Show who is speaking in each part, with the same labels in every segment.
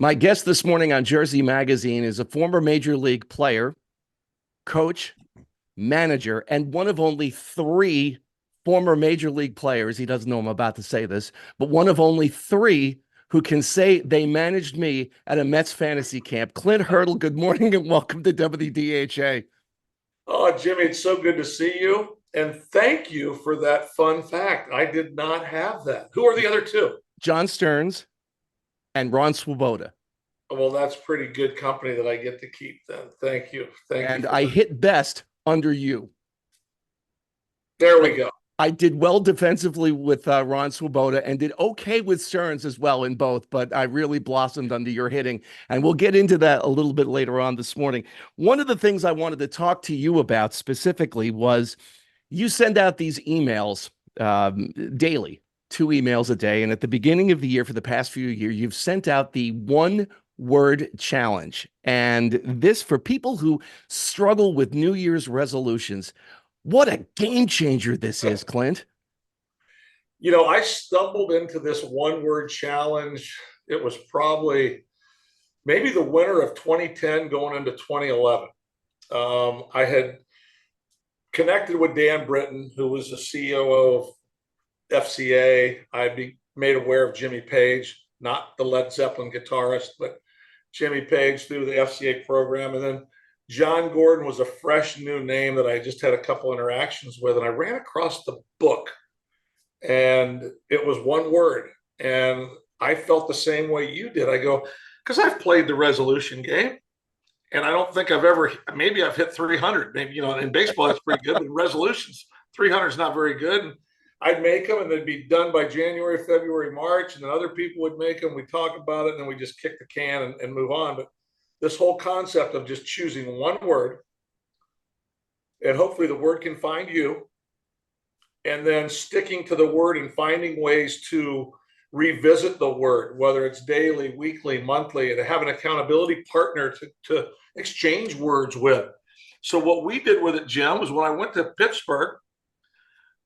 Speaker 1: My guest this morning on Jersey Magazine is a former major league player, coach, manager, and one of only three former major league players. He doesn't know I'm about to say this, but one of only three who can say they managed me at a Mets fantasy camp. Clint Hurdle, good morning and welcome to WDHA.
Speaker 2: Oh, Jimmy, it's so good to see you. And thank you for that fun fact. I did not have that. Who are the other two?
Speaker 1: John Stearns and Ron Swoboda.
Speaker 2: Well, that's pretty good company that I get to keep then. Thank you. Thank you
Speaker 1: And
Speaker 2: for
Speaker 1: I
Speaker 2: that.
Speaker 1: hit best under you.
Speaker 2: There
Speaker 1: I,
Speaker 2: we go.
Speaker 1: I did well defensively with Ron Swoboda and did okay with Stearns as well in both, but I really blossomed under your hitting. And we'll get into that a little bit later on this morning. One of the things I wanted to talk to you about specifically was you send out these emails daily, 2 emails a day. And at the beginning of the year, for the past few years, you've sent out the word challenge. And this, for people who struggle with New Year's resolutions, what a game changer this is, Clint.
Speaker 2: I stumbled into this one word challenge. It was probably maybe the winter of 2010 going into 2011. I had connected with Dan Britton, who was the COO of FCA. I'd be made aware of Jimmy Page, not the Led Zeppelin guitarist, but Jimmy Page through the FCA program. And then John Gordon was a fresh new name that I just had a couple interactions with. And I ran across the book and it was one word. And I felt the same way you did. I go, because I've played the resolution game. And I don't think I've ever, maybe I've hit 300. Maybe, in baseball, that's pretty good. But in resolutions, 300 is not very good. And I'd make them and they'd be done by January, February, March. And then other people would make them. We talk about it and then we just kick the can and move on. But this whole concept of just choosing one word and hopefully the word can find you, and then sticking to the word and finding ways to revisit the word, whether it's daily, weekly, monthly, and have an accountability partner to exchange words with. So what we did with it, Jim, was when I went to Pittsburgh,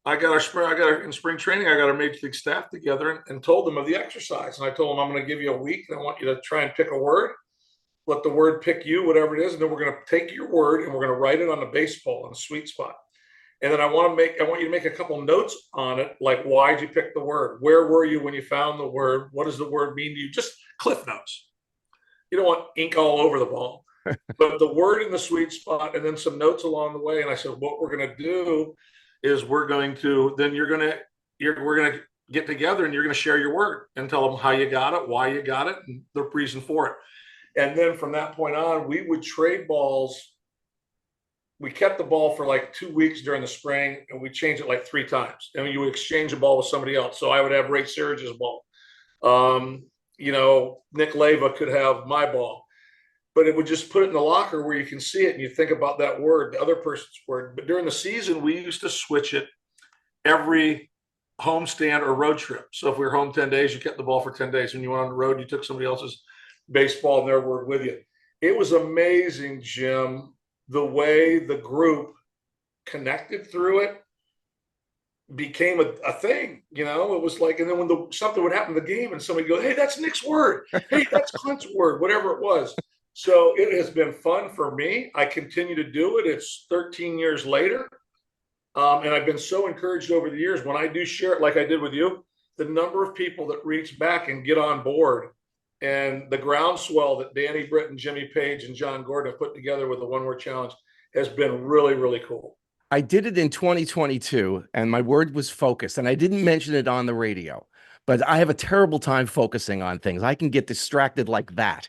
Speaker 2: I got our in spring training, I got our major league staff together and told them of the exercise. And I told them, I'm going to give you a week and I want you to try and pick a word. Let the word pick you, whatever it is. And then we're going to take your word and we're going to write it on a baseball in a sweet spot. And then I want you to make a couple notes on it, like why'd you pick the word? Where were you when you found the word? What does the word mean to you? Just cliff notes. You don't want ink all over the ball, but the word in the sweet spot and then some notes along the way. And I said, what we're going to do is we're going to get together and you're going to share your word and tell them how you got it, why you got it, and the reason for it. And then from that point on, we would trade balls. We kept the ball for like 2 weeks during the spring and we changed it like 3 times. And you would exchange a ball with somebody else. So I would have Ray Sarage's ball. Nick Leva could have my ball. But it would just put it in the locker where you can see it and you think about that word, the other person's word. But during the season, we used to switch it every homestand or road trip. So if we were home 10 days, you kept the ball for 10 days. When you went on the road, you took somebody else's baseball and their word with you. It was amazing, Jim, the way the group connected through it became a thing. It was like, and then when something would happen in the game and somebody go, hey, that's Nick's word. Hey, that's Clint's word, whatever it was. So it has been fun for me. I continue to do it. It's 13 years later. And I've been so encouraged over the years when I do share it, like I did with you, the number of people that reach back and get on board and the groundswell that Danny Britton, Jimmy Page, and John Gordon have put together with the one word challenge has been really, really cool.
Speaker 1: I did it in 2022 and my word was focus. And I didn't mention it on the radio, but I have a terrible time focusing on things. I can get distracted like that.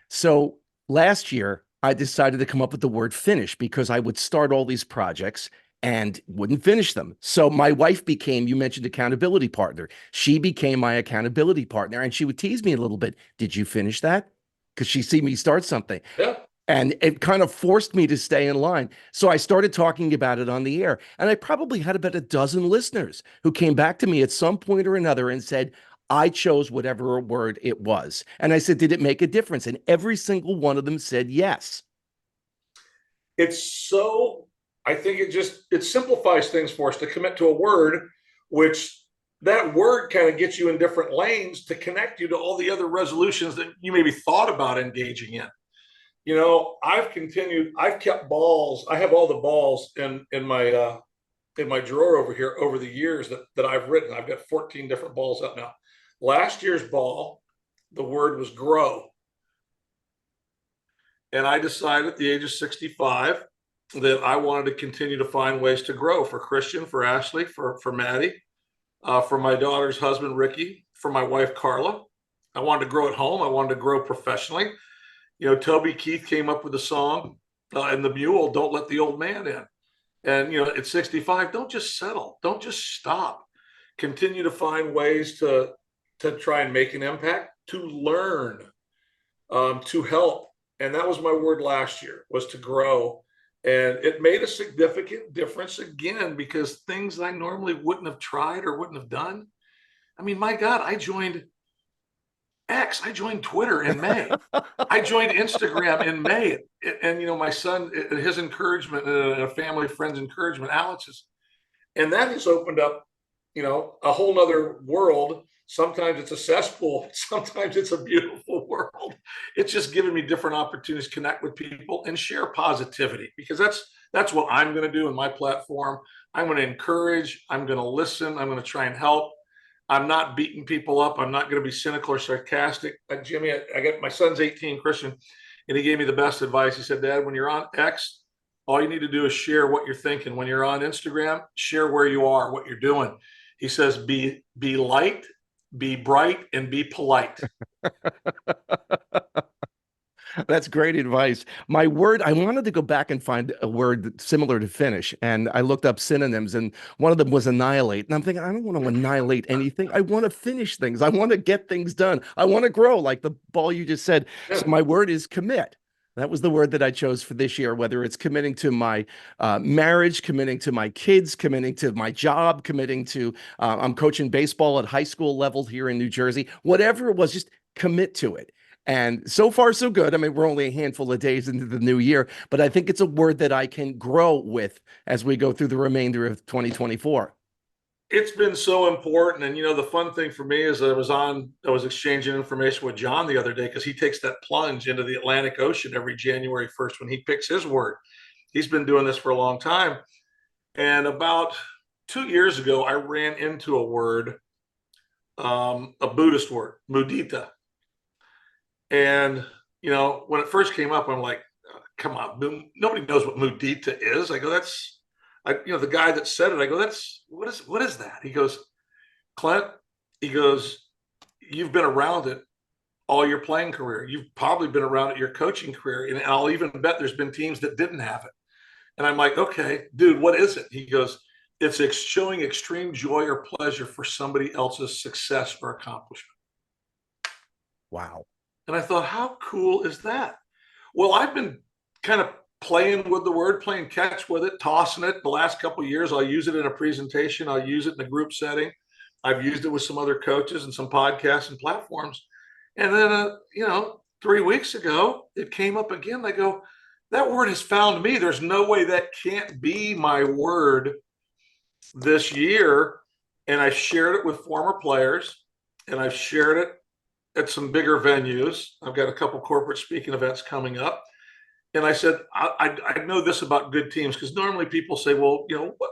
Speaker 1: So last year, I decided to come up with the word finish because I would start all these projects and wouldn't finish them. So my wife became, you mentioned accountability partner. She became my accountability partner and she would tease me a little bit. Did you finish that? Because she see me start something.
Speaker 2: Yeah.
Speaker 1: And it kind of forced me to stay in line. So I started talking about it on the air. And I probably had about a dozen listeners who came back to me at some point or another and said, I chose whatever word it was. And I said, did it make a difference? And every single one of them said yes.
Speaker 2: I think it simplifies things for us to commit to a word, which that word kind of gets you in different lanes to connect you to all the other resolutions that you maybe thought about engaging in. I've kept balls. I have all the balls in my drawer over here over the years that I've written. I've got 14 different balls up now. Last year's ball, the word was grow. And I decided at the age of 65 that I wanted to continue to find ways to grow for Christian, for Ashley, for Maddie, for my daughter's husband, Ricky, for my wife, Carla. I wanted to grow at home. I wanted to grow professionally. Toby Keith came up with a song in the Mule, Don't Let the Old Man In. And, at 65, don't just settle. Don't just stop. Continue to find ways to try and make an impact, to learn, to help. And that was my word last year, was to grow. And it made a significant difference again, because things I normally wouldn't have tried or wouldn't have done. I mean, my God, I joined X. I joined Twitter in May. I joined Instagram in May. And my son, his encouragement and a family friend's encouragement, Alex's, and that has opened up, a whole nother world. Sometimes it's a cesspool. Sometimes it's a beautiful world. It's just given me different opportunities to connect with people and share positivity, because that's what I'm going to do in my platform. I'm going to encourage. I'm going to listen. I'm going to try and help. I'm not beating people up. I'm not going to be cynical or sarcastic. Jimmy, I got my son's 18, Christian, and he gave me the best advice. He said, Dad, when you're on X, all you need to do is share what you're thinking. When you're on Instagram, share where you are, what you're doing. He says, be light, be bright, and be polite.
Speaker 1: That's great advice. My word, I wanted to go back and find a word similar to finish, and I looked up synonyms, and one of them was annihilate. And I'm thinking, I don't want to annihilate anything. I want to finish things. I want to get things done. I want to grow, like the ball you just said. So my word is commit. That was the word that I chose for this year, whether it's committing to my marriage, committing to my kids, committing to my job, committing to, I'm coaching baseball at high school level here in New Jersey, whatever it was, just commit to it. And so far, so good. I mean, we're only a handful of days into the new year, but I think it's a word that I can grow with as we go through the remainder of 2024.
Speaker 2: It's been so important. And, the fun thing for me is I was exchanging information with John the other day, because he takes that plunge into the Atlantic Ocean every January 1st when he picks his word. He's been doing this for a long time. And about 2 years ago, I ran into a word, a Buddhist word, mudita. And, when it first came up, I'm like, come on, nobody knows what mudita is. I go, the guy that said it, I go, what is that? He goes, Clint, you've been around it all your playing career. You've probably been around it your coaching career. And I'll even bet there's been teams that didn't have it. And I'm like, okay, dude, what is it? He goes, it's showing extreme joy or pleasure for somebody else's success or accomplishment.
Speaker 1: Wow.
Speaker 2: And I thought, how cool is that? Well, I've been kind of playing with the word, playing catch with it, tossing it. The last couple of years, I'll use it in a presentation. I'll use it in a group setting. I've used it with some other coaches and some podcasts and platforms. And then, 3 weeks ago, it came up again. I go, that word has found me. There's no way that can't be my word this year. And I shared it with former players, and I've shared it at some bigger venues. I've got a couple corporate speaking events coming up. And I said, I know this about good teams, because normally people say, well,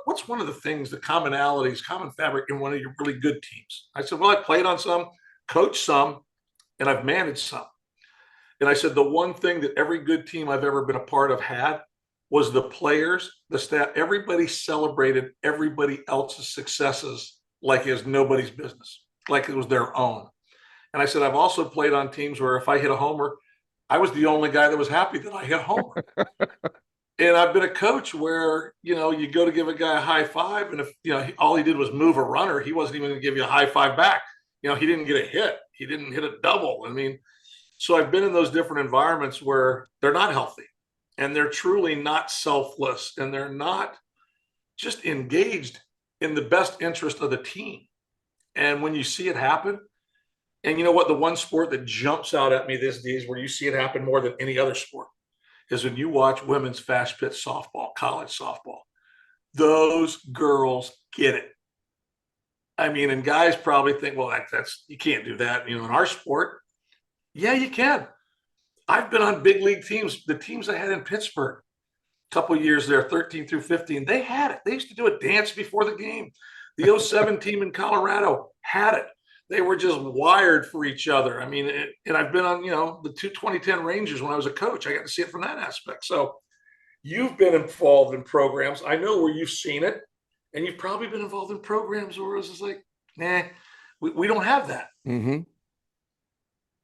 Speaker 2: what's one of the things, the commonalities, common fabric in one of your really good teams? I said, well, I played on some, coached some, and I've managed some. And I said, the one thing that every good team I've ever been a part of had was the players, the staff, everybody celebrated everybody else's successes like it was nobody's business, like it was their own. And I said, I've also played on teams where if I hit a homer, I was the only guy that was happy that I hit a homer. And I've been a coach where, you go to give a guy a high five, and if, all he did was move a runner, he wasn't even going to give you a high five back. He didn't get a hit. He didn't hit a double. I mean, so I've been in those different environments where they're not healthy, and they're truly not selfless, and they're not just engaged in the best interest of the team. And when you see it happen, and you know what, the one sport that jumps out at me these days where you see it happen more than any other sport is when you watch women's fast pitch softball, college softball. Those girls get it. I mean, and guys probably think, well, that's you can't do that. In our sport, yeah, you can. I've been on big league teams. The teams I had in Pittsburgh, a couple of years there, 13 through 15, they had it. They used to do a dance before the game. The '07 team in Colorado had it. They were just wired for each other. I mean, and I've been on, the 2010 Rangers when I was a coach. I got to see it from that aspect. So you've been involved in programs. I know where you've seen it, and you've probably been involved in programs where it's just like, nah, we don't have that.
Speaker 1: Mm-hmm.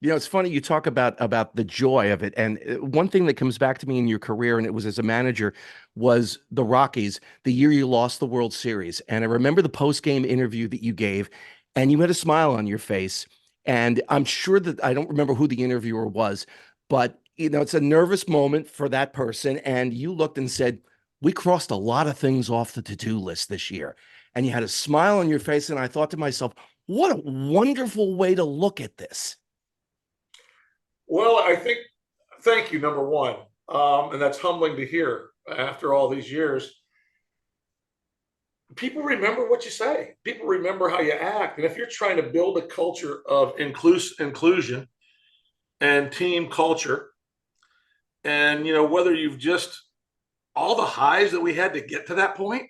Speaker 1: It's funny you talk about the joy of it. And one thing that comes back to me in your career, and it was as a manager, was the Rockies, the year you lost the World Series. And I remember the post-game interview that you gave, and you had a smile on your face. And I'm sure that I don't remember who the interviewer was, but it's a nervous moment for that person. And you looked and said, "We crossed a lot of things off the to-do list this year." And you had a smile on your face. And I thought to myself, what a wonderful way to look at this.
Speaker 2: Well, thank you, number one. And that's humbling to hear after all these years. People remember what you say. People remember how you act. And if you're trying to build a culture of inclusion and team culture, and, whether you've just all the highs that we had to get to that point.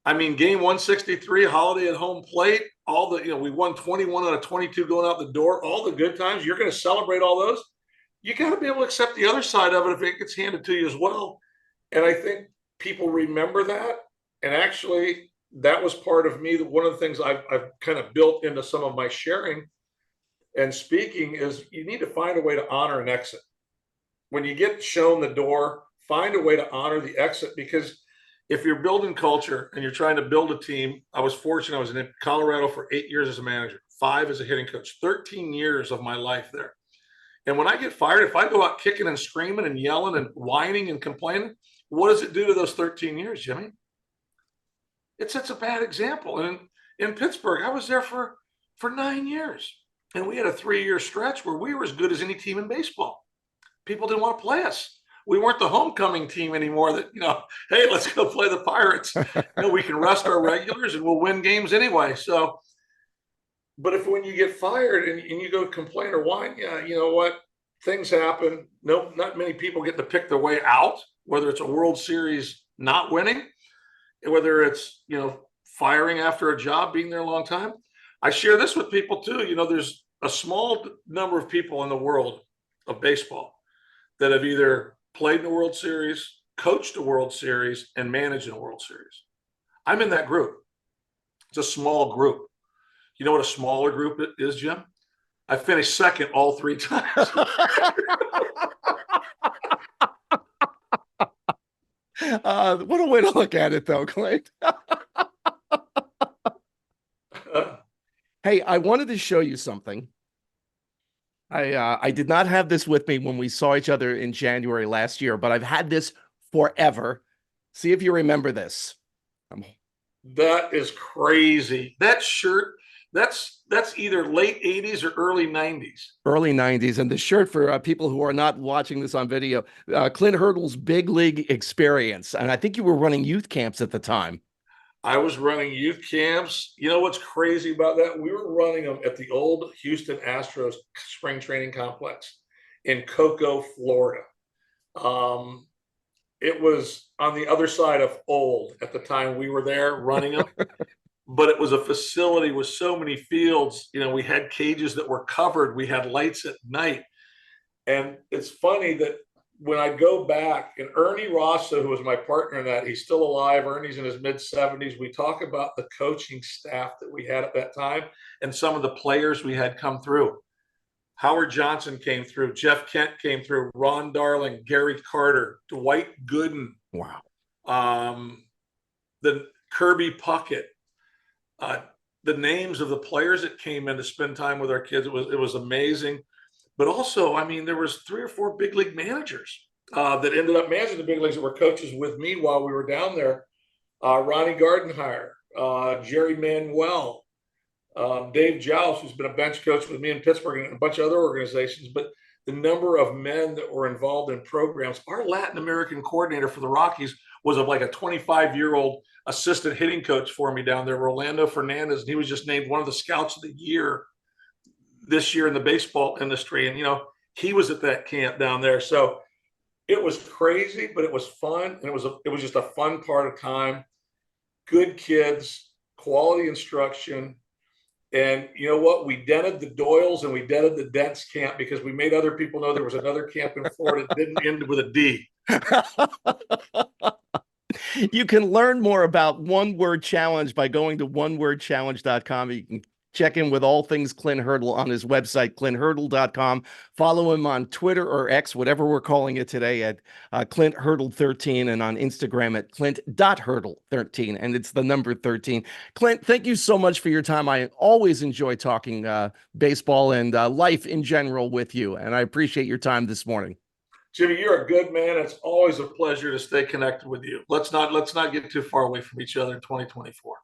Speaker 2: I mean, game 163, Holiday at home plate, all the, we won 21 out of 22 going out the door, all the good times. You're going to celebrate all those. You got to be able to accept the other side of it if it gets handed to you as well. And I think people remember that. And actually, that was part of me. One of the things I've kind of built into some of my sharing and speaking is you need to find a way to honor an exit. When you get shown the door, find a way to honor the exit, because if you're building culture and you're trying to build a team, I was fortunate. I was in Colorado for 8 years as a manager, 5 as a hitting coach, 13 years of my life there. And when I get fired, if I go out kicking and screaming and yelling and whining and complaining, what does it do to those 13 years, Jimmy? It sets a bad example. And in Pittsburgh, I was there for 9 years. And we had a 3-year stretch where we were as good as any team in baseball. People didn't want to play us. We weren't the homecoming team anymore that, hey, let's go play the Pirates. We can rest our regulars and we'll win games anyway. So, but when you get fired and you go complain or whine, yeah, you know what? Things happen. No, not many people get to pick their way out, whether it's a World Series not winning, whether it's, firing after a job, being there a long time. I share this with people too. There's a small number of people in the world of baseball that have either played in a World Series, coached a World Series, and managed in a World Series. I'm in that group. It's a small group. You know what a smaller group is, Jim? I finished second all 3 times.
Speaker 1: What a way to look at it, though, Clint. Hey, I wanted to show you something. I did not have this with me when we saw each other in January last year, but I've had this forever. See if you remember this.
Speaker 2: That is crazy. That shirt, that's either late 80s or early 90s.
Speaker 1: Early 90s. And the shirt, for people who are not watching this on video, Clint Hurdle's big league experience. And I think you were running youth camps at the time.
Speaker 2: I was running youth camps. You know what's crazy about that? We were running them at the old Houston Astros spring training complex in Cocoa, Florida. It was on the other side of old at the time we were there running them. But it was a facility with so many fields. We had cages that were covered. We had lights at night. And it's funny that when I go back, and Ernie Rosso, who was my partner in that, he's still alive. Ernie's in his mid-70s. We talk about the coaching staff that we had at that time and some of the players we had come through. Howard Johnson came through. Jeff Kent came through. Ron Darling, Gary Carter, Dwight Gooden.
Speaker 1: Wow.
Speaker 2: The Kirby Puckett. The names of the players that came in to spend time with our kids, it was amazing. But also, I mean, there was 3 or 4 big league managers that ended up managing the big leagues that were coaches with me while we were down there. Ronnie Gardenhire, Jerry Manuel, Dave Joust, who's been a bench coach with me in Pittsburgh and a bunch of other organizations. But the number of men that were involved in programs. Our Latin American coordinator for the Rockies was like a 25-year-old assistant hitting coach for me down there, Rolando Fernandez, and he was just named one of the scouts of the year this year in the baseball industry. And, he was at that camp down there. So it was crazy, but it was fun. And it was just a fun part of time. Good kids, quality instruction. And you know what? We dented the Doyles and we dented the Dents camp because we made other people know there was another camp in Florida that didn't end with a D.
Speaker 1: You can learn more about One Word Challenge by going to onewordchallenge.com. You can check in with all things Clint Hurdle on his website, clinthurdle.com. Follow him on Twitter or X, whatever we're calling it today, at Clint Hurdle 13, and on Instagram at Clint.Hurdle 13. And it's the number 13. Clint, thank you so much for your time. I always enjoy talking baseball and life in general with you. And I appreciate your time this morning.
Speaker 2: Jimmy, you're a good man. It's always a pleasure to stay connected with you. Let's not get too far away from each other in 2024.